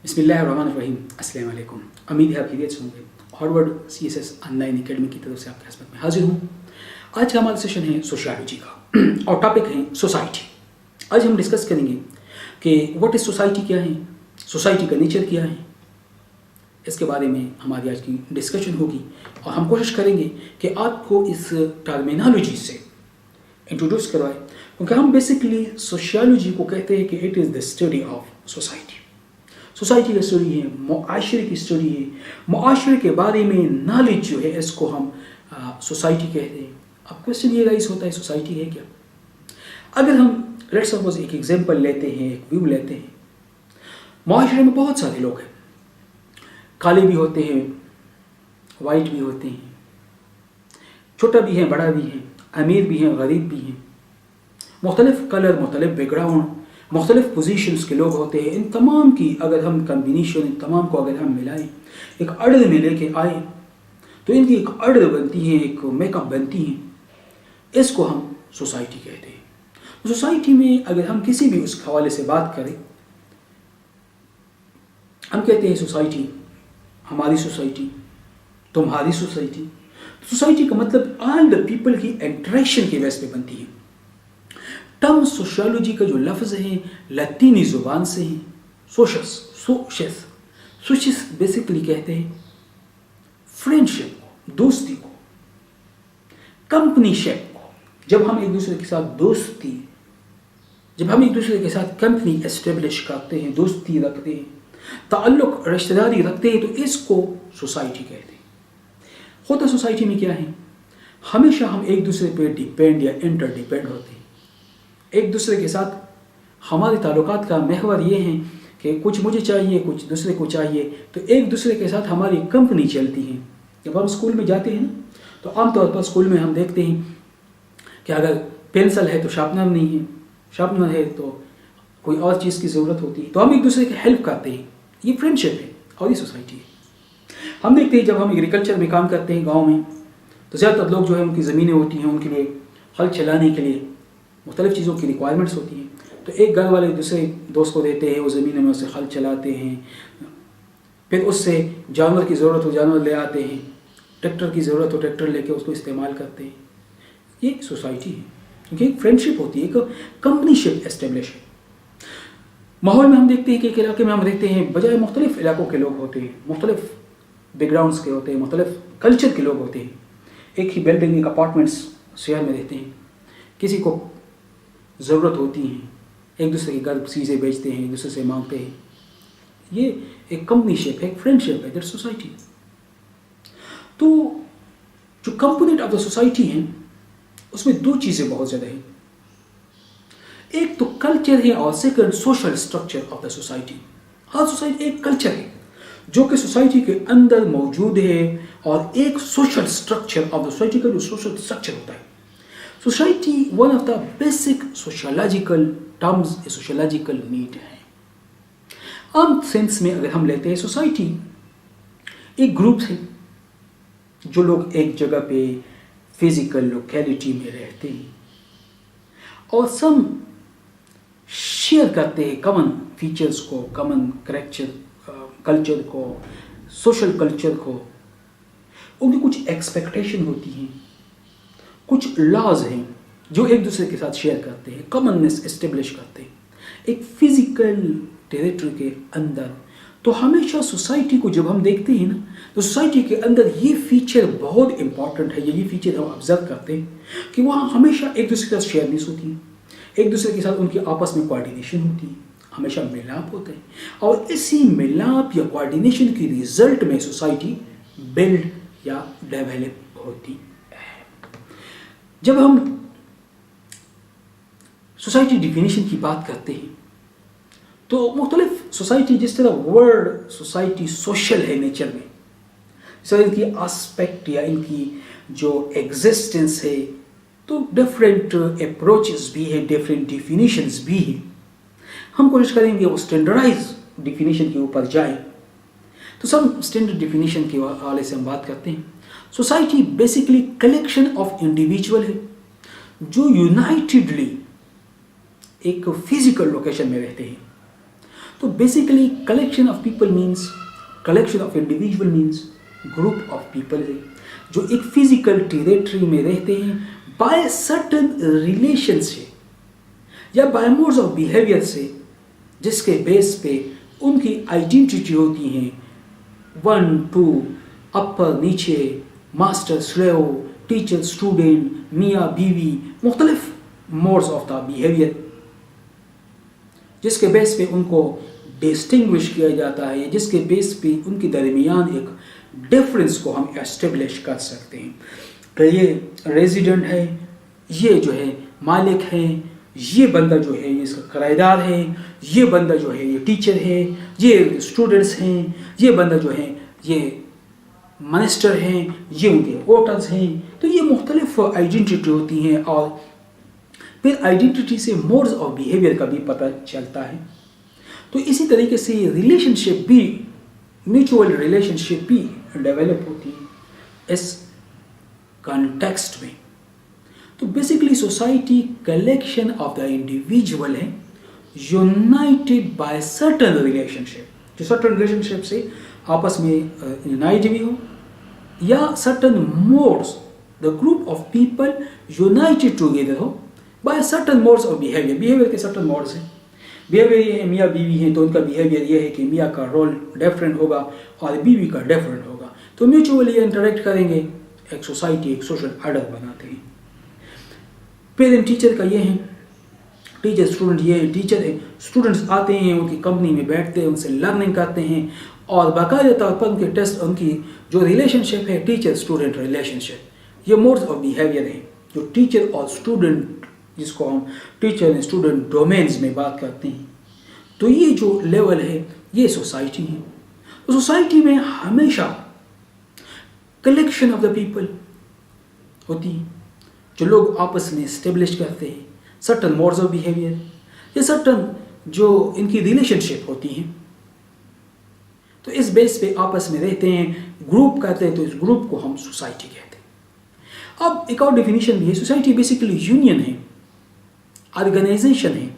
बिस्मिल्लाहिर्रहमानिर्रहीम। अस्सलाम वालेकुम। उम्मीद है आप खैरियत से होंगे। हार्वर्ड CSS ऑनलाइन एकेडमी की तरफ से आपकी खिदमत में हाजिर हूँ। आज का हमारा सेशन है सोशियोलॉजी का और टॉपिक है सोसाइटी। आज हम डिस्कस करेंगे कि व्हाट इज़ सोसाइटी, क्या है सोसाइटी का नेचर, क्या है, इसके बारे में हमारी आज की डिस्कशन होगी और हम कोशिश करेंगे कि आपको इस टर्मिनोलॉजी से इंट्रोड्यूस करवाएं, क्योंकि हम बेसिकली सोशियोलॉजी को कहते हैं कि it is the study of society. Society की स्टडी है, मुआशरे की स्टडी है, मुआशरे के बारे में नॉलेज जो है इसको हम सोसाइटी कहते हैं। अब क्वेश्चन ये राइज होता है, सोसाइटी है क्या? अगर हम लेट्स सपोज एक एग्जांपल लेते हैं, एक व्यू लेते हैं, मुआशरे में बहुत सारे लोग हैं, काले भी होते हैं, वाइट भी होते हैं, छोटा भी है, बड़ा भी है, अमीर भी हैं, गरीब भी हैं, मुख्तलिफ कलर, मुख्तलिफ बैकग्राउंड, मुख्तलिफ पोजीशंस के लोग होते हैं। इन तमाम की अगर हम कम्बिनेशन, इन तमाम को अगर हम मिलाएं, एक अर्ड में लेके आए तो इनकी एक अर्ड बनती है, एक मेकअप बनती है, इसको हम सोसाइटी कहते हैं। सोसाइटी में अगर हम किसी भी उस हवाले से बात करें, हम कहते हैं सोसाइटी, हमारी सोसाइटी, तुम्हारी सोसाइटी। सोसाइटी का मतलब ऑल द पीपल की इंटरेक्शन के बेस पे बनती है। टर्म सोशियोलॉजी का जो लफ्ज़ है लतीनी ज़ुबान से है, सोशस बेसिकली कहते हैं फ्रेंडशिप को, दोस्ती को, कंपनीशिप को। जब हम एक दूसरे के साथ दोस्ती, जब हम एक दूसरे के साथ कंपनी एस्टेब्लिश करते हैं, दोस्ती रखते हैं, ताल्लुक रिश्तेदारी रखते हैं, तो इसको सोसाइटी कहते हैं। होता सोसाइटी में क्या है, हमेशा हम एक दूसरे पे डिपेंड या इंटर डिपेंड होते हैं। एक दूसरे के साथ हमारे ताल्लुकात का महवर ये है कि कुछ मुझे चाहिए, कुछ दूसरे को चाहिए, तो एक दूसरे के साथ हमारी कंपनी चलती है। जब हम स्कूल में जाते हैं ना, तो आमतौर पर स्कूल में हम देखते हैं कि अगर पेंसिल है तो शार्पनर नहीं है, शार्पनर है तो कोई और चीज़ की ज़रूरत होती है, तो हम एक दूसरे की हेल्प करते हैं। ये फ्रेंडशिप है और ये सोसाइटी है। हम देखते हैं जब हम एग्रीकल्चर में काम करते हैं गाँव में, तो ज़्यादातर लोग जो है उनकी ज़मीनें होती हैं, उनके लिए हल चलाने के लिए मुख्तलिफ़ चीज़ों की रिक्वायरमेंट्स होती हैं। तो एक घर वाले दूसरे दोस्त को देते हैं, वो ज़मीन में उससे हल चलाते हैं, फिर उससे जानवर की ज़रूरत हो जानवर ले आते हैं, ट्रैक्टर की ज़रूरत हो ट्रैक्टर लेके उसको इस्तेमाल करते हैं। ये सोसाइटी है, क्योंकि एक फ्रेंडशिप होती है, एक कंपनीशिप एस्टेब्लिश है। माहौल में हम देखते हैं कि एक इलाके में हम रहते हैं, बजाय मुख्तलिफ़ इलाकों के लोग होते हैं, मुख्तलिफ़ बैकग्राउंड्स के होते हैं, मुख्तलिफ़ कल्चर के लोग होते हैं। एक ही बिल्डिंग, एक अपार्टमेंट्स शहर में रहते हैं, किसी को ज़रूरत होती है, एक दूसरे के घर चीज़ें बेचते हैं, एक दूसरे से मांगते हैं। ये एक कंपनीशिप है, एक फ्रेंडशिप है, दैट सोसाइटी। तो जो कंपोनेंट ऑफ द सोसाइटी है उसमें दो चीज़ें बहुत ज़्यादा हैं। एक तो कल्चर है और second social structure of the society. Her society एक कल्चर है जो कि सोसाइटी के अंदर मौजूद है, और एक social structure of the society का जो सोशल स्ट्रक्चर होता है। Society one of the basic sociological terms, sociological need है। आम सेंस में अगर हम लेते हैं, सोसाइटी एक ग्रुप है जो लोग एक जगह पे फिजिकल लोकेलिटी में रहते हैं और सम शेयर करते हैं कॉमन फीचर्स को, कॉमन कल्चर को, सोशल कल्चर को। उनकी कुछ एक्सपेक्टेशन होती हैं, कुछ लॉज हैं जो एक दूसरे के साथ शेयर करते हैं, कॉमननेस एस्टेब्लिश करते हैं एक फिजिकल टेरिटरी के अंदर। तो हमेशा सोसाइटी को जब हम देखते हैं ना, तो सोसाइटी के अंदर ये फीचर बहुत इंपॉर्टेंट है। ये फीचर हम ऑब्जर्व करते हैं कि वहाँ हमेशा एक दूसरे के साथ शेयरनेस होती है, एक दूसरे के साथ उनकी आपस में कोऑर्डिनेशन होती है, हमेशा मिलाप होता है, और इसी मिलाप या कोऑर्डिनेशन की रिजल्ट में सोसाइटी बिल्ड या डेवलप होती है। जब हम सोसाइटी डिफिनीशन की बात करते हैं तो मुख्तलिफ सोसाइटी, जिस तरह वर्ड सोसाइटी सोशल है नेचर में, सो इनकी आस्पेक्ट या इनकी जो एग्जिस्टेंस है, तो डिफरेंट अप्रोचेस भी है, डिफरेंट डिफिनीशंस भी है। हम कोशिश करेंगे वो स्टैंडर्डाइज डिफिनीशन के ऊपर जाए। तो सब स्टैंडर्ड डिफिनीशन के हवाले से हम बात करते हैं। Society basically collection of individual है जो यूनाइटेडली एक फिजिकल लोकेशन में रहते हैं। तो basically collection of people means, collection of individual means group of people है जो एक फिजिकल टेरिटरी में रहते हैं बाय सर्टन रिलेशन से या बाय मोड्स ऑफ बिहेवियर से, जिसके बेस पे उनकी आइडेंटिटी होती हैं 1 2, अपर नीचे, मास्टर स्लेव, टीचर स्टूडेंट, मियाँ बीवी, मुख्तलिफ मोड्स ऑफ द बिहेवियर, जिसके बेस पे उनको डिस्टिंग्विश किया जाता है, जिसके बेस पे उनके दरमियान एक डिफरेंस को हम एस्टेब्लिश कर सकते हैं कि ये रेजिडेंट है, ये जो है मालिक है, ये बंदा जो है ये इसका किराएदार है, ये बंदा जो है ये टीचर है, ये स्टूडेंट्स हैं, ये बंदा जो है ये मिनिस्टर हैं, ये उनके वोटर्स हैं। तो ये मुख्तलिफ आइडेंटिटी होती हैं और फिर आइडेंटिटी से मोड्स ऑफ बिहेवियर का भी पता चलता है। तो इसी तरीके से रिलेशनशिप भी, म्यूचुअल रिलेशनशिप भी डेवलप होती है इस कॉन्टेक्स्ट में। तो basically society collection of the individual है यूनाइटेड बाय सर्टन रिलेशनशिप, जो सर्टन रिलेशनशिप से आपस में यूनाइट भी हो, या certain modes, the group of people united together हो by certain modes of behaviour. Behaviour के सर्टन मोड्स हैं। बिहेवियर ये है, मियाँ बीवी हैं तो उनका बिहेवियर ये है कि मियाँ का रोल डिफरेंट होगा और बीवी का डिफरेंट होगा, तो म्यूचुअली इंटरेक्ट करेंगे, एक सोसाइटी, एक सोशल ऑर्डर बनाते हैं। पेरेंट टीचर का ये है, टीचर स्टूडेंट ये है, टीचर है, स्टूडेंट्स आते हैं उनकी कंपनी में बैठते हैं, उनसे लर्निंग करते हैं और बाकायदा तौर पर उनके टेस्ट, उनकी जो रिलेशनशिप है टीचर स्टूडेंट रिलेशनशिप, ये मोड्स ऑफ बिहेवियर है जो टीचर और स्टूडेंट, जिसको हम टीचर एंड स्टूडेंट डोमेन्स में बात करते हैं। तो ये जो लेवल है ये सोसाइटी है। तो सोसाइटी में हमेशा कलेक्शन ऑफ द पीपल होती है जो लोग आपस में स्टेब्लिश करते हैं सर्टन मोड्स ऑफ बिहेवियर या सर्टन जो इनकी रिलेशनशिप होती हैं। तो इस बेस पे आपस में रहते हैं, ग्रुप कहते हैं, तो इस ग्रुप को हम सोसाइटी कहते हैं। अब एक और डेफिनेशन भी है, सोसाइटी बेसिकली यूनियन है, ऑर्गेनाइजेशन है,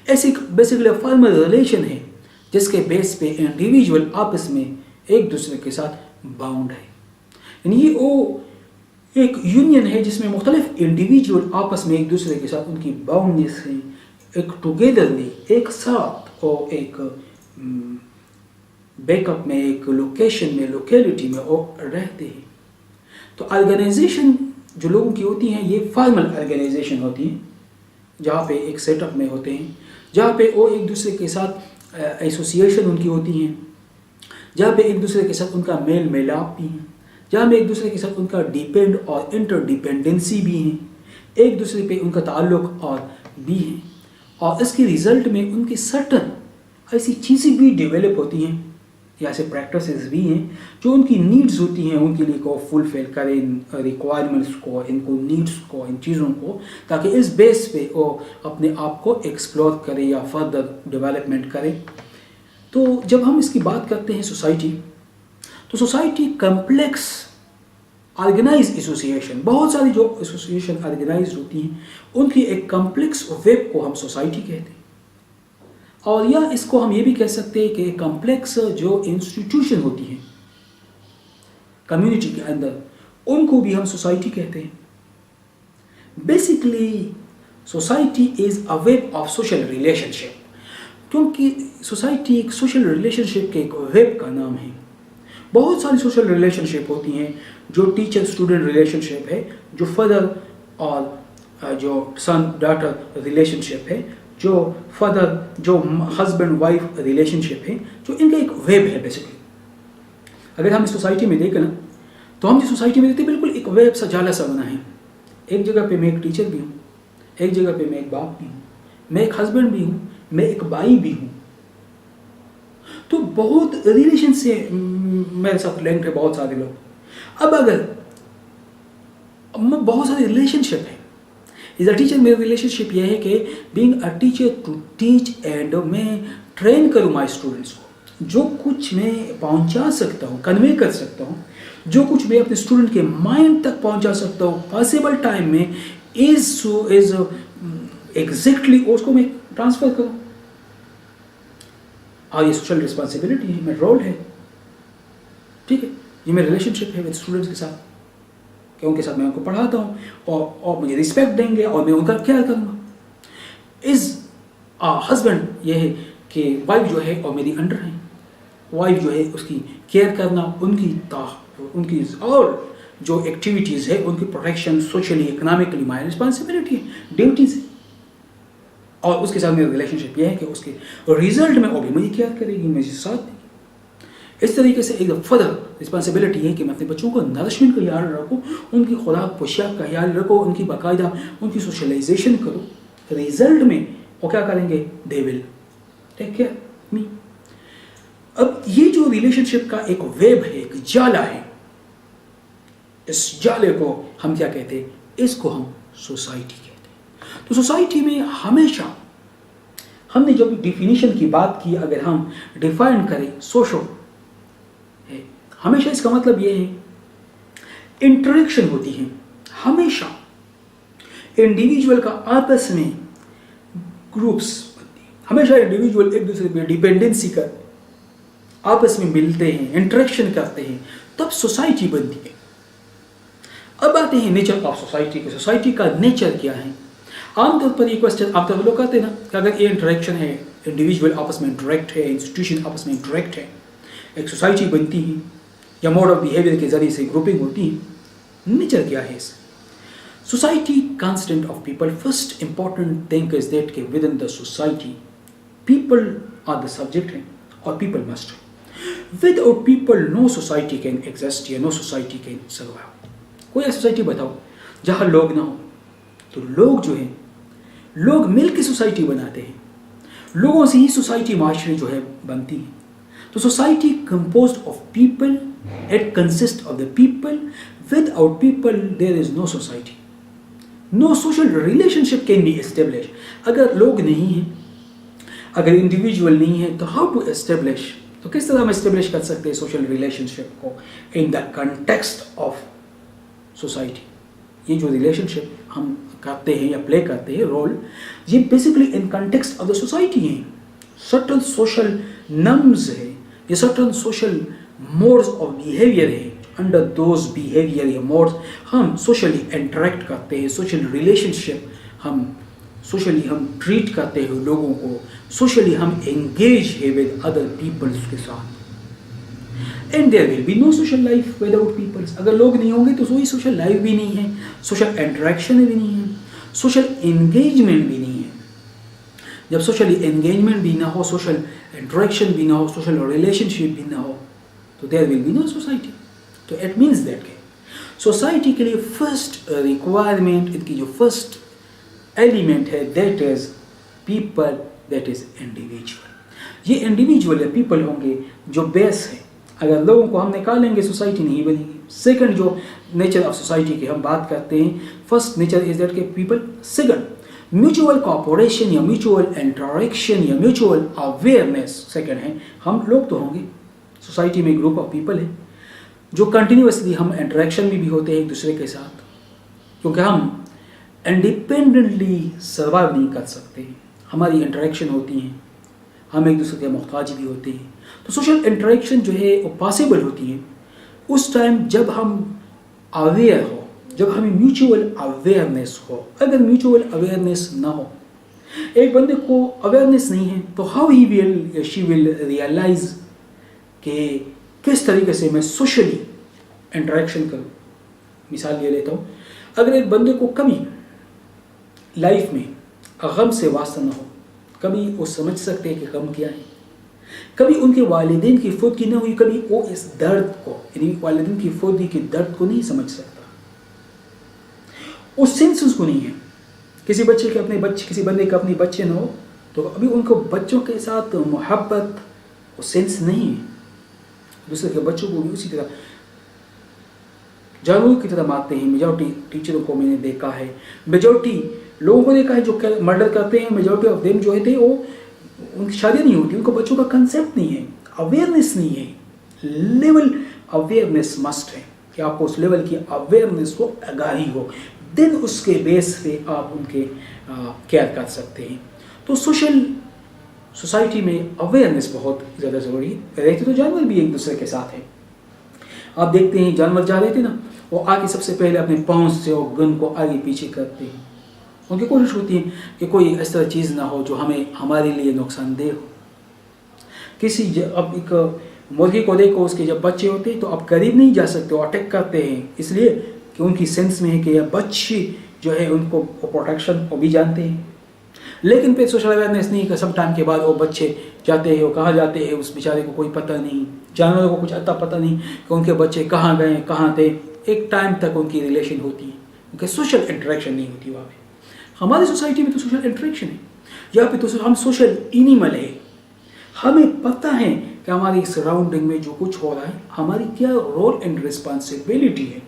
ऐसी बेसिकली फॉर्मल रिलेशन है जिसके बेस पे इंडिविजुअल आपस में एक दूसरे के साथ बाउंड है। यानी ये वो एक यूनियन है जिसमें मुख्तलिफ इंडिविजुअल आपस में एक दूसरे के साथ उनकी बाउंडनेस है, एक टुगेदरली, एक साथ और एक बैकअप में, एक लोकेशन में, लोकेलिटी में वो रहते हैं। तो ऑर्गेनाइजेशन जो लोगों की होती हैं ये फॉर्मल ऑर्गेनाइजेशन होती है जहाँ पे एक सेटअप में होते हैं, जहाँ पे वो एक दूसरे के साथ एसोसिएशन उनकी होती हैं, जहाँ पे एक दूसरे के साथ उनका मेल मिलाप भी है, जहाँ में एक दूसरे के साथ उनका डिपेंड और इंटरडिपेंडेंसी भी है, एक दूसरे पे उनका ताल्लुक और भी है, और इसके रिज़ल्ट में उनकी सर्टन ऐसी चीज़ें भी डेवलप होती हैं या ऐसे प्रैक्टिसेस भी हैं जो उनकी नीड्स होती हैं, उनके लिए को फुलफिल करें इन रिक्वायरमेंट्स को, इनको नीड्स को, इन चीज़ों को, ताकि इस बेस पे वो अपने आप को एक्सप्लोर करें या फर्दर डेवलपमेंट करें। तो जब हम इसकी बात करते हैं सोसाइटी, तो सोसाइटी कम्प्लेक्स ऑर्गेनाइज एसोसिएशन, बहुत सारी जो एसोसिएशन ऑर्गेनाइज होती हैं उनकी एक कम्प्लेक्स वेब को हम सोसाइटी कहते हैं। और या इसको हम ये भी कह सकते हैं कि कम्प्लेक्स जो इंस्टीट्यूशन होती हैं कम्युनिटी के अंदर, उनको भी हम सोसाइटी कहते हैं। Basically society is a web of social relationship, क्योंकि सोसाइटी एक सोशल रिलेशनशिप के एक वेब का नाम है। बहुत सारी सोशल रिलेशनशिप होती हैं, जो टीचर स्टूडेंट रिलेशनशिप है, जो फादर और जो सन डॉटर रिलेशनशिप है, जो फादर जो हस्बैंड वाइफ रिलेशनशिप है, जो इनका एक वेब है बेसिकली। अगर हम इस सोसाइटी में देखें ना, तो हम जिस सोसाइटी में देखते हैं बिल्कुल एक वेब सा जाला सा बना है। एक जगह पे मैं एक टीचर भी हूँ, एक जगह पे मैं एक बाप भी हूँ, मैं एक हस्बैंड भी हूँ, मैं एक भाई भी हूँ। तो बहुत रिलेशन से मेरे साथ लिंक्ड है बहुत सारे लोग। अब अगर बहुत सारे रिलेशनशिप है, इज अ टीचर मेरी रिलेशनशिप ये है कि being a teacher to teach, and मैं ट्रेन करूँ माई स्टूडेंट्स को, जो कुछ मैं पहुंचा सकता हूँ, कन्वे कर सकता हूँ, जो कुछ मैं अपने स्टूडेंट के माइंड तक पहुंचा सकता हूँ पॉसिबल टाइम में, इज एग्जैक्टली उसको मैं ट्रांसफर करूँ। اور یہ سوشل رسپانسبلٹی ہے، میرا رول ہے، ٹھیک ہے، یہ میرا ریلیشن شپ ہے ود اسٹوڈنٹس کے ساتھ، کہ ان کے ساتھ میں ان کو پڑھاتا ہوں اور مجھے رسپیکٹ دیں گے اور میں ان کا کیئر کروں گا. از ہسبینڈ یہ ہے کہ وائف جو ہے اور میری انڈر ہیں، وائف جو ہے اس کی کیئر کرنا، ان کی اور جو ایکٹیویٹیز ہے ان کی protection socially economically my responsibility ہے، ڈیوٹیز ہے. اور اس کے ساتھ میرا ریلیشن شپ یہ ہے کہ اس کے ریزلٹ میں وہ بھی مجھے کیئر کرے گی، مجھے ساتھ دے گی. اس طریقے سے ایک فردر رسپانسبلٹی ہے کہ میں اپنے بچوں کو نرشمنٹ کا خیال رکھوں، ان کی خوراک پوشاک کا خیال رکھو، ان کی باقاعدہ ان کی سوشلائزیشن کرو. ریزلٹ میں وہ کیا کریں گے؟ دے ول ٹیک کیئر می. اب یہ جو ریلیشن شپ کا ایک ویب ہے، ایک جالا ہے، اس جالے کو ہم کیا کہتے ہیں؟ اس کو ہم سوسائٹی کہتے ہیں. تو سوسائٹی میں ہمیشہ ہم نے جب ڈیفینیشن کی بات کی، اگر ہم ڈیفائن کریں سوشل ہے، ہمیشہ اس کا مطلب یہ ہے انٹریکشن ہوتی ہے. ہمیشہ انڈیویجول کا آپس میں گروپس بنتی ہیں، ہمیشہ انڈیویجول ایک دوسرے پہ ڈیپینڈنسی کر آپس میں ملتے ہیں، انٹریکشن کرتے ہیں، تب سوسائٹی بنتی ہے. اب آتے ہیں نیچر آف سوسائٹی کے. سوسائٹی کا نیچر کیا ہے؟ عام طور پر یہ کوشچن آپ لوگ کہتے ہیں نا کہ اگر یہ انٹریکشن ہے، انڈیویجول آپس میں انٹریکٹ ہے، انسٹیٹیوشن آپس میں انٹریکٹ ہے، ایک سوسائٹی بنتی ہے یا موڈ آف بیہیویئر کے ذریعے سے گروپنگ ہوتی ہے. نیچر کیا ہے اس society? Constant of people. First important thing is that کہ within the society people are the subject ہیں اور people must. Without people no society can exist یا نو سوسائٹی کین سروائیو. کوئی ایسی society بتاؤ جہاں لوگ نہ ہو. تو لوگ جو ہیں، لوگ مل کے سوسائٹی بناتے ہیں، لوگوں سے ہی سوسائٹی معاشرے جو ہے بنتی ہے. تو society composed of people, it consist of the people. Without people there is no society, no social relationship can be establish. اگر لوگ نہیں ہیں، اگر انڈیویجول نہیں ہے تو ہاؤ ٹو اسٹیبلش؟ تو کس طرح ہم اسٹیبلش کر سکتے ہیں سوشل ریلیشن شپ کو ان دا کنٹیکسٹ آف سوسائٹی؟ یہ جو ریلیشن شپ ہم کرتے ہیں یا پلے کرتے ہیں رول، یہ basically in context of the society ہیں. سرٹن سوشل نمز ہے، یہ certain social modes of behaviour ہے. انڈر دوز بیہیویئر یا موڈز ہم سوشلی انٹریکٹ کرتے ہیں، سوشل ریلیشن شپ ہم سوشلی ہم ٹریٹ کرتے ہیں لوگوں کو، سوشلی ہم انگیج ہے ود ادر پیپلس کے ساتھ. And there will be no social life without peoples. اگر لوگ نہیں ہوں گے تو کوئی سوشل لائف بھی نہیں ہے، سوشل انٹریکشن بھی نہیں ہے، سوشل انگیجمنٹ بھی نہیں ہے. جب سوشلی انگیجمنٹ بھی نہ ہو، سوشل انٹریکشن بھی نہ ہو، سوشل ریلیشن شپ بھی نہ ہو، تو دیر ول بی نو سوسائٹی. تو اٹ مینس دیٹ کہ سوسائٹی کے لیے فرسٹ ریکوائرمنٹ، ان کی جو فرسٹ ایلیمنٹ ہے that is people, that is individual. یہ انڈیویجول یا پیپل ہوں گے جو بیس ہے. اگر لوگوں کو ہم نکالیں گے سوسائٹی نہیں بنے گی. سیکنڈ جو نیچر آف سوسائٹی کی ہم بات کرتے ہیں، فرسٹ نیچر از دیٹ کہ پیپل. سیکنڈ میوچول کوآپریشن یا میوچول انٹریکشن یا میوچول اویئرنیس. سیکنڈ ہے ہم لوگ تو ہوں گے، سوسائٹی میں گروپ آف پیپل ہے جو کنٹینیوسلی ہم انٹریکشن میں بھی ہوتے ہیں ایک دوسرے کے ساتھ، کیونکہ ہم انڈیپینڈنٹلی سروائیو نہیں کر سکتے. ہماری انٹریکشن ہوتی ہیں، ہم ایک دوسرے کے محتاج بھی ہوتے ہیں. تو سوشل انٹریکشن جو ہے وہ پاسبل ہوتی ہے اس ٹائم جب ہم اویئر ہو، جب ہمیں میوچول اویئرنیس ہو. اگر میوچول اویئرنیس نہ ہو، ایک بندے کو اویئرنیس نہیں ہے، تو how he will she will realise کہ کس طریقے سے میں سوشلی انٹریکشن کروں. مثال یہ لیتا ہوں، اگر ایک بندے کو کبھی لائف میں غم سے واسطہ نہ ہو، کبھی وہ سمجھ سکتے کہ غم کیا ہے، کبھی ان کے والدین کی فوتگی نہ ہوئی، کبھی وہ اس درد کو یعنی والدین کی فوتگی کے درد کو نہیں سمجھ سکتا، اس سینس اس کو نہیں ہے. کسی بچے کے اپنے بچے، کسی بندے کے اپنے بچے نہ ہو تو ابھی ان کو بچوں کے ساتھ محبت وہ سینس نہیں ہے. دوسرے کے بچوں کو بھی اسی طرح جانوروں کی طرح مارتے ہیں. میجورٹی ٹیچروں کو میں نے دیکھا ہے، میجورٹی لوگوں کو دیکھا ہے جو مرڈر کرتے ہیں، میجورٹی آف دیم جو ہے وہ ان کی شادی نہیں ہوتی، ان کو بچوں کا کنسیپٹ نہیں ہے، اویئرنیس نہیں ہے. لیول اویئرنیس مسٹ ہے کہ آپ کو اس لیول کی اویئرنیس کو آگاہی ہو، دین اس کے بیس پہ آپ ان کے کیئر کر سکتے ہیں. تو सोसाइटी में अवेयरनेस बहुत ज़्यादा ज़रूरी है। रहते तो जानवर भी एक दूसरे के साथ है। आप देखते हैं जानवर जा रहे थे ना, वो आगे सबसे पहले अपने पाँव से और गन को आगे पीछे करते हैं। उनकी कोशिश होती है कि कोई ऐसा चीज़ ना हो जो हमारे लिए नुकसानदेह हो। अब एक मुर्गी को देखो, उसके जब बच्चे होते हैं तो आप करीब नहीं जा सकते, वो अटैक करते हैं, इसलिए कि उनकी सेंस में है कि यह बच्चे जो है उनको प्रोटेक्शन वो भी जानते हैं। लेकिन फिर सोशल अवेयरनेस नहीं कि सब टाइम के बाद वो बच्चे जाते हैं, वो कहाँ जाते हैं उस बेचारे को कोई पता नहीं, जानवरों को कुछ अता पता नहीं कि उनके बच्चे कहाँ गए, कहाँ थे। एक टाइम तक उनकी रिलेशन होती है, उनके सोशल इंटरेक्शन नहीं होती वहाँ पे। हमारी सोसाइटी में तो सोशल इंटरेक्शन है, यहाँ पे तो हम सोशल एनिमल है। हमें पता है कि हमारी सराउंडिंग में जो कुछ हो रहा है, हमारी क्या रोल एंड रिस्पॉन्सिबिलिटी है,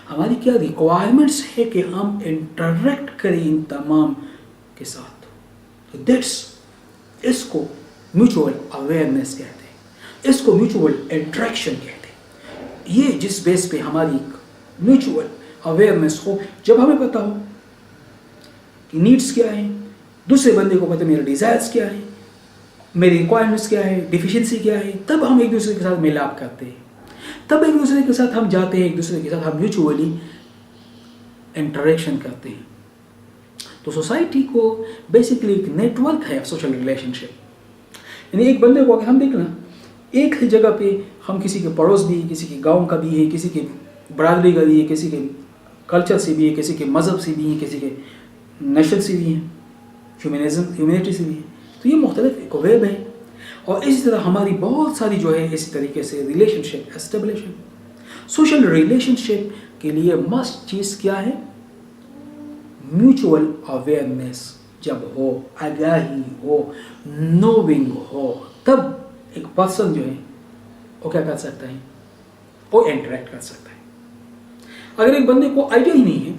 हमारी क्या रिक्वायरमेंट्स है कि हम इंटरेक्ट करें इन तमाम के साथ। तो इसको म्यूचुअल अवेयरनेस कहते हैं, इसको म्यूचुअल इंटरेक्शन कहते हैं। ये जिस बेस पे हमारी म्यूचुअल अवेयरनेस हो, जब हमें पता हो कि नीड्स क्या है, दूसरे बंदे को पता मेरे डिज़ायर्स क्या है, मेरी रिक्वायरमेंट्स क्या है, डिफिशिएंसी क्या है, तब हम एक दूसरे के साथ मिलाप करते हैं, तब एक दूसरे के साथ हम जाते हैं, एक दूसरे के साथ हम म्यूचुअली इंटरेक्शन करते हैं। तो सोसाइटी को बेसिकली एक नेटवर्क है सोशल रिलेशनशिप। यानी एक बंदे को अगर हम देखना, एक ही जगह पे हम किसी के पड़ोस भी, किसी के गांव का भी है, किसी के बरादरी का भी है, किसी के कल्चर से भी है, किसी के मज़हब से भी है, किसी के नेशन से भी है, ह्यूमैनिटी से भी है। तो ये मुख्तलिफ एक वेब है। और इसी तरह हमारी बहुत सारी जो है इसी तरीके से रिलेशनशिप एस्टेब्लिश है। सोशल रिलेशनशिप के लिए मस्ट चीज़ क्या है? म्यूचुअल अवेयरनेस जब हो, आगाही हो, नोविंग हो, तब एक पर्सन जो है वो क्या कर सकता है, वो इंटरेक्ट कर सकता है। अगर एक बंदे को आइडिया ही नहीं है,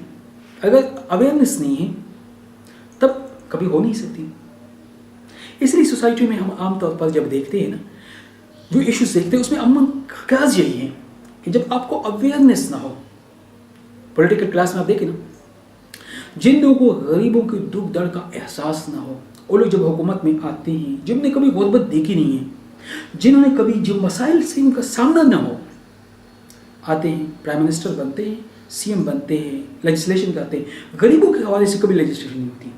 अगर अवेयरनेस नहीं है, तब कभी हो नहीं सकती। इसलिए सोसाइटी में हम आमतौर पर जब देखते हैं ना, जो इश्यूज देखते हैं उसमें अमूमन काज यही है कि जब आपको अवेयरनेस ना हो, पॉलिटिकल क्लास में आप देखें ना, जिन लोगों को गरीबों के दुख दर्द का एहसास ना हो, वो लोग जब हुकूमत में आते हैं, जिनने कभी गुर्बत देखी नहीं है, जिन्होंने कभी जो मसाइल से उनका सामना ना हो, आते हैं, प्राइम मिनिस्टर बनते हैं, सीएम बनते हैं, लेजिस्लेशन करते हैं। गरीबों के हवाले से कभी लेजिस्लेशन नहीं होती,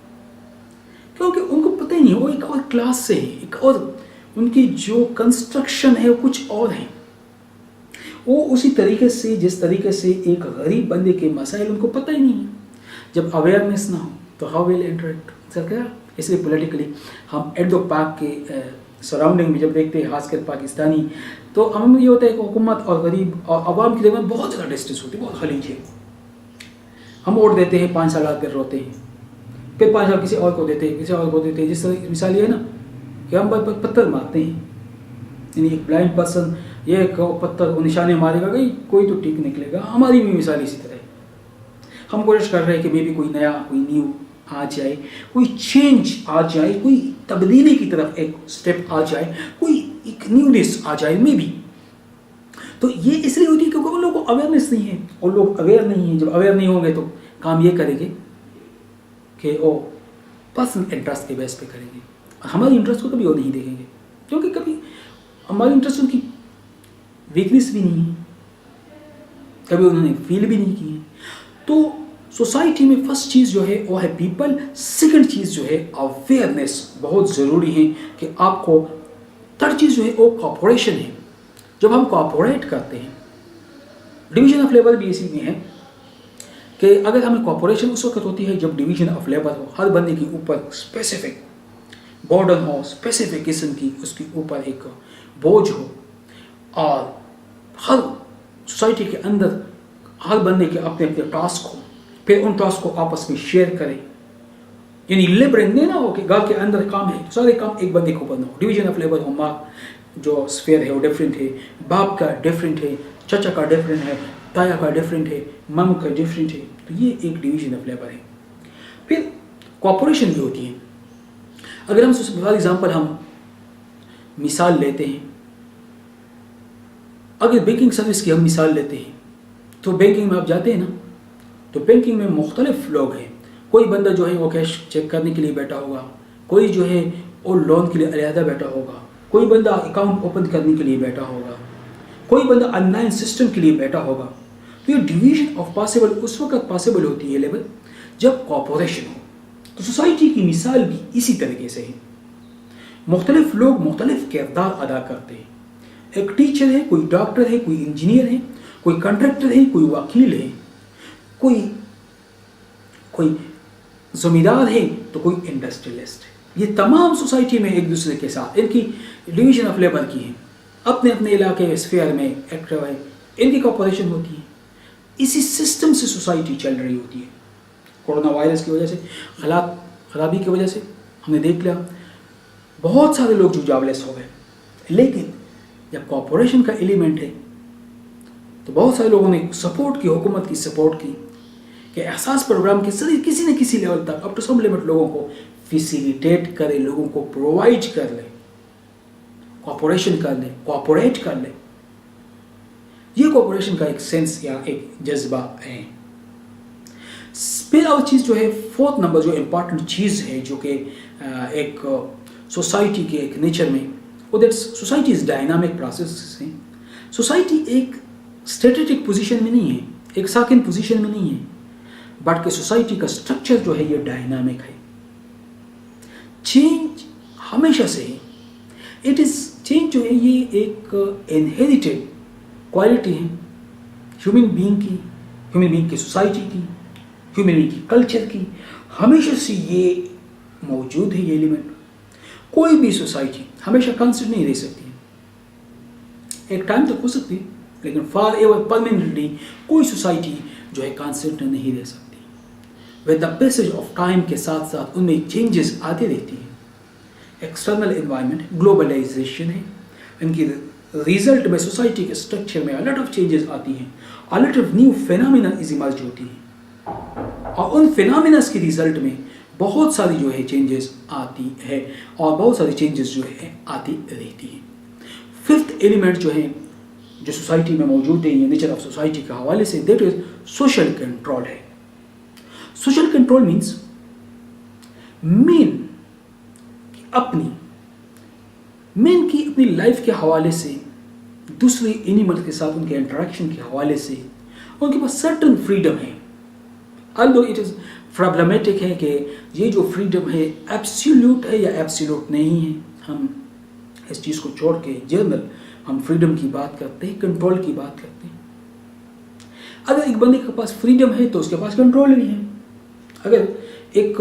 क्योंकि उनको पता ही नहीं है, वो एक और क्लास से है, एक और उनकी जो कंस्ट्रक्शन है वो कुछ और है। वो उसी तरीके से जिस तरीके से एक गरीब बंदे के मसाइल उनको पता ही नहीं है। जब अवेयरनेस ना हो तो हाउ विल इंटरेक्ट सरकार। इसलिए पॉलिटिकली हम एट द पाक के सराउंडिंग में जब देखते हैं, खासकर पाकिस्तानी, तो हमें ये होता है कि हुकूमत और गरीब और आवाम के दरमियान बहुत ज़्यादा डिस्टेंस होती है, बहुत खलीज है। हम वोट देते हैं, 5 साल फिर रोते हैं, फिर 5 साल किसी और को देते हैं, किसी और को देते हैं। जिस तरह मिसाल ये है ना कि हम पत्थर मारते हैं, यानी एक ब्लाइंड पर्सन ये पत्थर को निशाने मारेगा कि कोई तो ठीक निकलेगा। हमारी भी मिसाल इसी तरह है। हम कोशिश कर रहे हैं कि मे भी कोई नया, कोई न्यू आ जाए, कोई चेंज आ जाए, कोई तब्दीली की तरफ एक स्टेप आ जाए, कोई एक न्यूनेस आ जाए मे भी। तो ये इसलिए होती है क्योंकि उन लोगों को अवेयरनेस नहीं है, और लोग अवेयर नहीं है। जब अवेयर नहीं होंगे तो काम ये करेंगे कि वो पर्सनल इंटरेस्ट के बेस पे करेंगे, हमारी इंटरेस्ट को कभी वो नहीं देखेंगे, क्योंकि कभी हमारी इंटरेस्ट उनकी वीकनेस भी नहीं है, कभी उन्होंने फील भी नहीं की है। तो सोसाइटी में फर्स्ट चीज़ जो है वो है पीपल, सेकंड चीज़ जो है अवेयरनेस बहुत ज़रूरी है कि आपको, थर्ड चीज़ जो है वो कॉपरेशन है। जब हम कॉपरेट करते हैं, डिवीजन ऑफ लेबर भी इसी में है कि अगर हमें कॉपरेशन उस वक्त होती है जब डिवीजन ऑफ लेबर हो, हर बंदे के ऊपर स्पेसिफिक बर्डन हो, स्पेसिफिक किस्म की उसके ऊपर एक बोझ हो, और हर सोसाइटी के अंदर हर बंदे के अपने अपने टास्क हो, फिर उन टास्क को आपस में शेयर करें। यानी लेबर ना हो कि घर के अंदर काम है तो सारे काम एक बंदे के ऊपर ना हो। डिवीजन ऑफ लेबर हो, माँ जो स्फेयर है वो डिफरेंट है, बाप का डिफरेंट है, चाचा का डिफरेंट है, ताया का डिफरेंट है, मामू का डिफरेंट है। तो ये एक डिवीजन ऑफ लेबर है। फिर कॉपरेशन भी होती है। अगर हम फॉर एग्जाम्पल हम मिसाल लेते हैं, अगर बैंकिंग सर्विस की हम मिसाल लेते हैं, तो बैंकिंग में आप जाते हैं ना, तो बैंकिंग में मुख्तलिफ लोग हैं। कोई बंदा जो है वो कैश चेक करने के लिए बैठा होगा, कोई जो है और लोन के लिए अलहदा बैठा होगा, कोई बंदा अकाउंट ओपन करने के लिए बैठा होगा, कोई बंदा ऑनलाइन सिस्टम के लिए बैठा होगा। तो ये डिवीजन ऑफ पॉसिबल उस वक्त पॉसिबल होती है लेवल जब कॉपोरेशन हो। तो सोसाइटी की मिसाल भी इसी तरीके से है। मुख्तलिफ लोग मुख्तलिफ किरदार अदा करते हैं। एक टीचर है, कोई डॉक्टर है, कोई इंजीनियर है, कोई कंट्रैक्टर है, कोई वकील है, कोई जमींदार है, तो कोई इंडस्ट्रियलिस्ट है। ये तमाम सोसाइटी में एक दूसरे के साथ इनकी डिवीजन ऑफ लेबर की है, अपने अपने इलाके स्फीयर में एक्टिव है, इनकी कॉपोरेशन होती है। इसी सिस्टम से सोसाइटी चल रही होती है। कोरोना वायरस की वजह से, हालात खराबी की वजह से हमने देख लिया बहुत सारे लोग जो जॉबलेस हो गए, लेकिन जब कॉपोरेशन का एलिमेंट है तो बहुत सारे लोगों ने सपोर्ट की, हुकूमत की सपोर्ट की कि एहसास प्रोग्राम के जरिए किसी न किसी लेवल तक अप टू सम लिमिट लोगों को फैसिलिटेट करे, लोगों को प्रोवाइड कर ले, कॉपोरेशन कर ले, कोऑपरेट कर ले। ये कॉपोरेशन का एक सेंस या एक जज्बा है। फिर और चीज़ जो है, फोर्थ नंबर जो इम्पॉर्टेंट चीज़ है जो कि एक सोसाइटी के एक नेचर में, वो that's society is dynamic process है। सोसाइटी एक स्टैटिक पोजीशन में नहीं है, एक साकिन पोजीशन में नहीं है, बट कि सोसाइटी का स्ट्रक्चर जो है ये डायनामिक है। चेंज हमेशा से है। इट इज चेंज जो है ये एक इनहेरिटेड क्वालिटी है ह्यूमन बीइंग की, सोसाइटी की, ह्यूमन बीइंग की कल्चर की। हमेशा से ये मौजूद है ये एलिमेंट। कोई भी सोसाइटी हमेशा कांस्टेंट नहीं रह सकती। एक टाइम तक हो सकती है, लेकिन फॉर एवर परमानेंटली कोई सोसाइटी जो है कांस्टेंट नहीं रह सकती। With the passage of time के साथ साथ उनमें चेंजेस आती रहती हैं। एक्सटर्नल एनवायरनमेंट, ग्लोबलाइजेशन है, इनकी रिजल्ट में सोसाइटी के स्ट्रक्चर में अलॉट ऑफ चेंजेस आती हैं, a lot of new phenomena is emerge होती हैं, और उन फिनोमिनास के रिजल्ट में बहुत सारी जो है चेंजेस आती है और बहुत सारी चेंजेस जो है आती रहती हैं। फिफ्थ एलिमेंट जो है जो सोसाइटी में मौजूद है, ये नेचर ऑफ सोसाइटी के हवाले से, दैट इज सोशल कंट्रोल है। सोशल कंट्रोल मीन्स मेन की अपनी लाइफ के हवाले से, दूसरे एनिमल के साथ उनके इंटरेक्शन के हवाले से उनके पास सर्टन फ्रीडम है। ऑल्दो इट इज प्रॉब्लमेटिक है कि ये जो फ्रीडम है एब्सोल्यूट है या एब्सोल्यूट नहीं है। हम इस चीज़ को छोड़ के जनरल हम फ्रीडम की बात करते हैं, कंट्रोल की बात करते हैं। अगर एक बंदे के पास फ्रीडम है तो उसके पास कंट्रोल भी है। अगर एक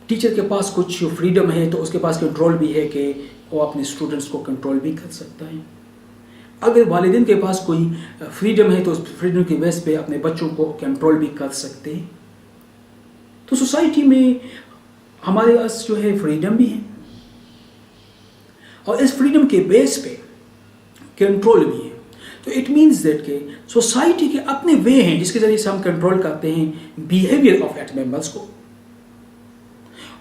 टीचर के पास कुछ फ्रीडम है तो उसके पास कंट्रोल भी है कि वो अपने स्टूडेंट्स को कंट्रोल भी कर सकता है। अगर वालिदैन के पास कोई फ्रीडम है तो उस फ्रीडम के बेस पे अपने बच्चों को कंट्रोल भी कर सकते हैं। तो सोसाइटी में हमारे पास जो है फ्रीडम भी है, और इस फ्रीडम के बेस पे कंट्रोल भी है। तो इट मीन्स दैट कि सोसाइटी के अपने वे हैं जिसके जरिए से हम कंट्रोल करते हैं बिहेवियर ऑफ इट्स मेंबर्स को,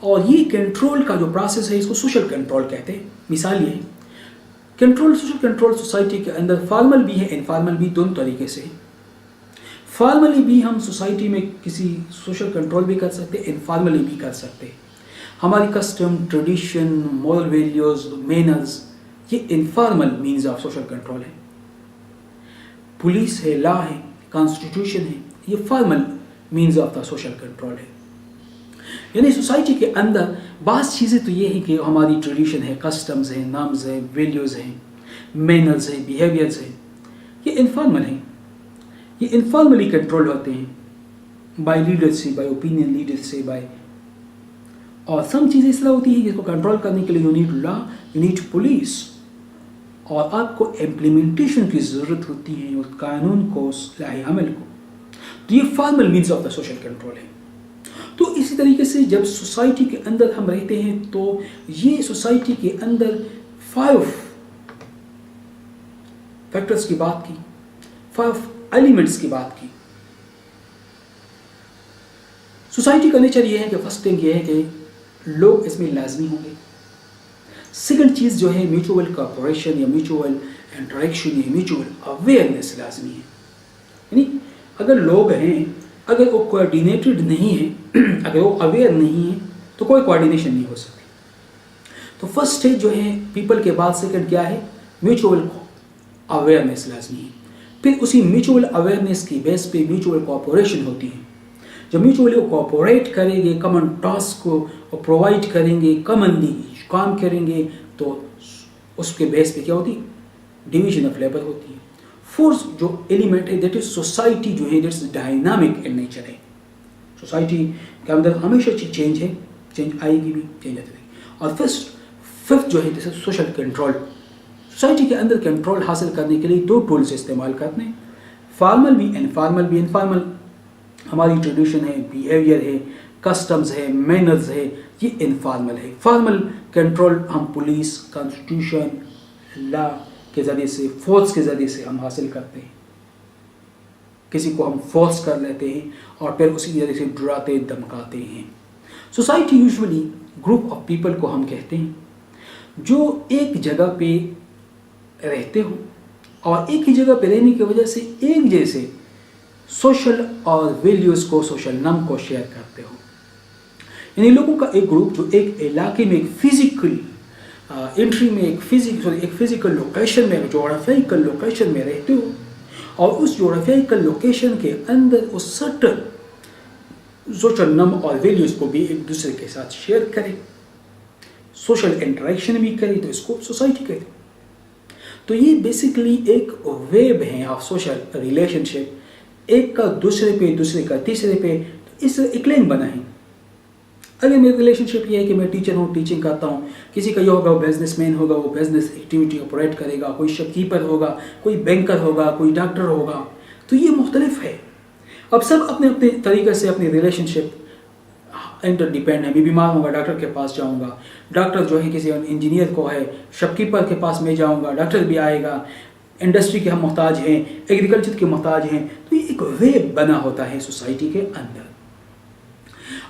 और ये कंट्रोल का जो प्रोसेस है इसको सोशल कंट्रोल कहते हैं। मिसाल ये कंट्रोल, सोशल कंट्रोल सोसाइटी के अंदर फॉर्मल भी है, इनफॉर्मल भी, दोनों तरीके से। फॉर्मली भी हम सोसाइटी में किसी सोशल कंट्रोल भी कर सकते हैं, इनफॉर्मली भी कर सकते हैं। हमारी custom, tradition, moral values, manners, ये informal means of social control है। पुलिस है, लॉ है, कॉन्स्टिट्यूशन है, ये formal means of the social control है। यानी सोसाइटी के अंदर बात चीज़ें तो ये है कि हमारी ट्रेडिशन है, कस्टम्स हैं, नॉर्म्स हैं, वैल्यूज़ हैं, मैनर्स हैं, बिहेवियर्स हैं, ये इनफॉर्मल हैं। ये इनफॉर्मली कंट्रोल होते हैं बाय लीडर्स से, बाय ओपिनियन लीडर्स से, बाय, और सम चीज़ें इस तरह होती है जिसको कंट्रोल करने के लिए you need law, you need police, और आपको इम्प्लीमेंटेशन की ज़रूरत होती है उस कानून को, उस लाहे अमल को। तो ये formal means of the social control है। तो इसी तरीके से जब सोसाइटी के अंदर हम रहते हैं तो ये सोसाइटी के अंदर 5 फैक्टर्स की बात की, 5 एलिमेंट्स की बात की। सोसाइटी का नेचर ये है कि फर्स्ट थिंग ये है कि लोग इसमें लाजमी होंगे। सेकंड चीज़ जो है म्यूचुअल कोऑपरेशन या म्यूचुअल इंटरेक्शन या म्यूचुअल अवेयरनेस लाजमी है। यानी अगर लोग हैं, अगर वो कोऑर्डिनेटेड नहीं है, अगर वो अवेयर नहीं है तो कोई कोऑर्डिनेशन नहीं हो सकती। तो फर्स्ट स्टेज जो है पीपल के बाद सेकंड क्या है, म्यूचुअल अवेयरनेस लाजमी है। फिर उसी म्यूचुअल अवेयरनेस की बेस पे म्यूचुअल कोऑपरेशन होती है। जब म्यूचुअली कोऑपरेट करेंगे, कॉमन टास्क को प्रोवाइड करेंगे, कॉमनली काम करेंगे, तो उसके बेस पे क्या होती है, डिवीजन ऑफ लेबर होती है। फोर्थ जो एलिमेंट है दैट इज सोसाइटी जो है दैट्स डायनामिक इन नेचर है। सोसाइटी के अंदर हमेशा चेंज है, चेंज आएगी भी, चेंज आती रहेगी। और फिफ्थ जो है जैसे सोशल कंट्रोल। सोसाइटी के अंदर कंट्रोल हासिल करने के लिए दो टूल्स इस्तेमाल करते हैं, फॉर्मल भी इनफॉर्मल भी। इनफॉर्मल हमारी ट्रेडिशन है, बिहेवियर है, कस्टम्स है, मैनर्स है, ये इनफॉर्मल है। फॉर्मल कंट्रोल हम पुलिस, कॉन्स्टिट्यूशन, लॉ के ज़रिए से, फोर्स के ज़रिए से हम हासिल करते हैं। किसी को हम फोर्स कर लेते हैं और फिर उसी ज़रिए से डराते धमकाते हैं। Society usually group of people को हम कहते हैं जो एक जगह पे रहते हो और एक ही जगह पे रहने की वजह से एक जैसे सोशल और वैल्यूज़ को, सोशल नॉर्म को शेयर करते हो। यानी लोगों का एक ग्रुप जो एक इलाके में एक फिजिकल एंट्री में एक फिजिकल लोकेशन में, जोग्राफिकल लोकेशन में रहते हो और उस जोग्राफिकल लोकेशन के अंदर उस सर्टन सोशल नॉर्म और वैल्यूज़ को भी एक दूसरे के साथ शेयर करें, सोशल इंटरेक्शन भी करें, तो इसको सोसाइटी कहते हैं। तो ये बेसिकली एक वेब है ऑफ सोशल रिलेशनशिप, एक का दूसरे पे, दूसरे का तीसरे पे, तो इस एक लाइन बना है। अगर मेरी रिलेशनशिप ये है कि मैं टीचर हूँ, टीचिंग करता हूँ, किसी का ये होगा वो बिजनेसमैन होगा, वो बिजनेस एक्टिविटी ऑपरेट करेगा, कोई शॉपकीपर होगा, कोई बैंकर होगा, कोई डॉक्टर होगा, तो ये मुख्तलिफ है। अब सब अपने अपने तरीके से अपनी रिलेशनशिप इंटर डिपेंड है। मैं बीमार होगा, डॉक्टर के पास जाऊँगा, डॉक्टर जो है किसी इंजीनियर को है, शॉपकीपर के पास मैं जाऊँगा, डॉक्टर भी आएगा, इंडस्ट्री के हम मोहताज हैं, एग्रीकल्चर के मोहताज हैं। तो ये एक वेब बना होता है सोसाइटी के अंदर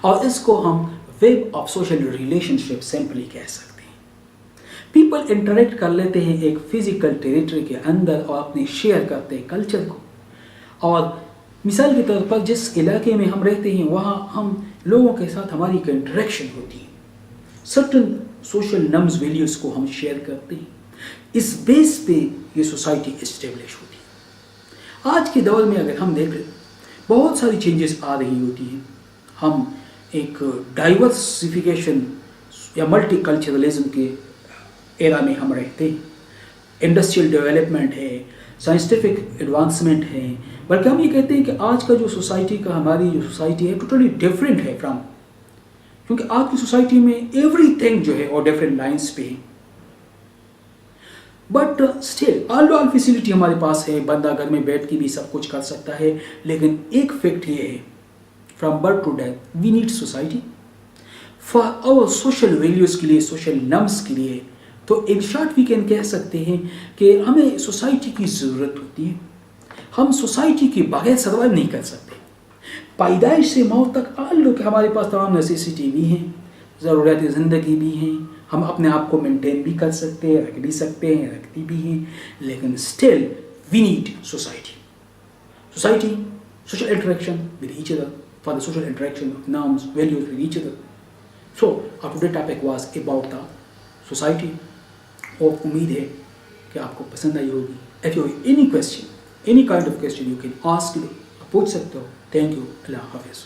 और इसको हम web of social relationship simply कह सकते हैं। पीपल इंटरेक्ट कर लेते हैं एक फिजिकल टेरिटरी के अंदर और अपने शेयर करते हैं कल्चर को। और मिसाल के तौर पर जिस इलाके में हम रहते हैं वहाँ हम लोगों के साथ हमारी एक इंटरेक्शन होती है, सर्टन सोशल नॉर्म्स वैल्यूज़ को हम शेयर करते हैं। इस बेस पे ये सोसाइटी एस्टेब्लिश होती है। आज के दौर में अगर हम देखें बहुत सारी चेंजेस आ रही होती हैं। हम एक डाइवर्सिफिकेशन या मल्टी कल्चरलिज्म के एरा में हम रहते हैं। इंडस्ट्रियल डेवलपमेंट है, साइंटिफिक एडवांसमेंट है, बल्कि हम ये कहते हैं कि आज का जो सोसाइटी का हमारी जो सोसाइटी है टोटली डिफरेंट है फ्रॉम, क्योंकि आज की सोसाइटी में एवरीथिंग जो है और डिफरेंट लाइंस पे है। बट स्टिल ऑल फैसिलिटी हमारे पास है, बंदा घर में बैठ के भी सब कुछ कर सकता है। लेकिन एक फैक्ट ये है, from birth to death we need society for our social values के लिए, सोशल नॉर्म्स के लिए। तो इन शॉर्ट वी कैन कह सकते हैं कि हमें सोसाइटी की ज़रूरत होती है। हम सोसाइटी के बगैर सर्वाइव नहीं कर सकते। पैदाइश से मौत तक ऑल लोग हमारे पास तमाम नेसेसिटी भी हैं, ज़रूरियात ज़िंदगी भी हैं, हम अपने आप को मेंटेन भी कर सकते हैं, रख भी सकते हैं, रखती भी हैं, लेकिन still we need society. Society, social interaction with each other, for the social interaction of norms, values with each other. So our today topic was about the society. और उम्मीद है कि आपको पसंद आई होगी। If you have any question, any kind of question you can ask, पूछ सकते हो। Thank you. अल्लाह हाफ़िज़।